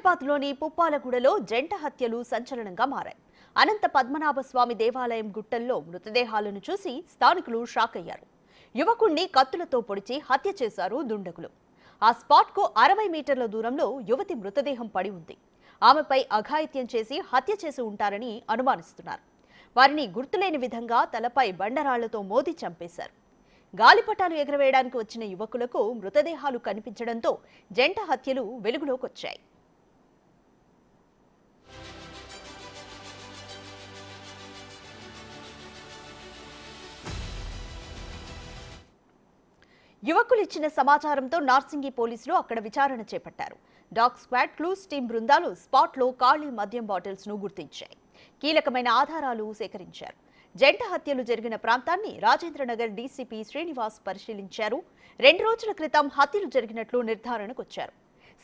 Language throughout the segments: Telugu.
హైదరాబాద్లోని పుప్పాలగూడలో జంట హత్యలు సంచలనంగా మారాయి. అనంత పద్మనాభ స్వామి దేవాలయం గుట్టల్లో మృతదేహాలను చూసి స్థానికులు షాక్ అయ్యారు. యువకుణ్ణి కత్తులతో పొడిచి హత్య చేశారు దుండగులు. ఆ స్పాట్కు 60 మీటర్ల దూరంలో యువతి మృతదేహం పడి ఉంది. ఆమెపై అఘాయిత్యం చేసి హత్య చేసి ఉంటారని అనుమానిస్తున్నారు. వారిని గుర్తులేని విధంగా తలపై బండరాళ్లతో మోది చంపేశారు. గాలిపటాలు ఎగరవేయడానికి వచ్చిన యువకులకు మృతదేహాలు కనిపించడంతో జంట హత్యలు వెలుగులోకొచ్చాయి. యువకులు ఇచ్చిన సమాచారంతో నార్సింగి పోలీసులు అక్కడ విచారణ చేపట్టారు. డాగ్ స్క్వాడ్, క్లూస్ టీమ్ బృందాలు స్పాట్లో ఖాళీ మద్యం బాటిల్స్ ను గుర్తించాయి. కీలకమైన ఆధారాలు సేకరించారు. జంట హత్యలు జరిగిన ప్రాంతాన్ని రాజేంద్రనగర్ డీసీపీ శ్రీనివాస్ పరిశీలించారు. 2 రోజుల క్రితం హత్యలు జరిగినట్లు నిర్ధారణకొచ్చారు.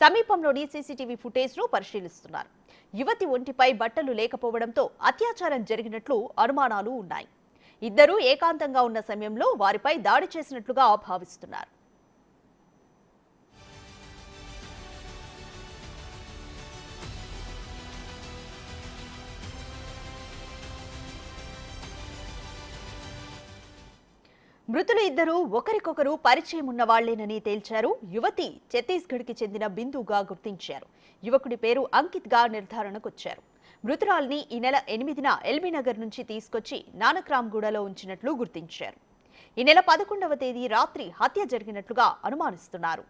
సమీపంలోని సీసీటీవీ ఫుటేజ్ ను పరిశీలిస్తున్నారు. యువతి ఒంటిపై బట్టలు లేకపోవడంతో అత్యాచారం జరిగినట్లు అనుమానాలు ఉన్నాయి. ఇద్దరూ ఏకాంతంగా ఉన్న సమయంలో వారిపై దాడి చేసినట్లుగా భావిస్తున్నారు. మృతులు ఇద్దరు ఒకరికొకరు పరిచయం ఉన్న వాళ్లేనని తేల్చారు. యువతి ఛత్తీస్గఢ్కి చెందిన బిందుగా గుర్తించారు. యువకుడి పేరు అంకిత్ గా నిర్ధారణకొచ్చారు. మృతురాల్ని ఈ నెల 8న ఎల్బీనగర్ నుంచి తీసుకొచ్చి నానక్రామ్గూడలో ఉంచినట్లు గుర్తించారు. ఈ నెల 11వ తేదీ రాత్రి హత్య జరిగినట్లుగా అనుమానిస్తున్నారు.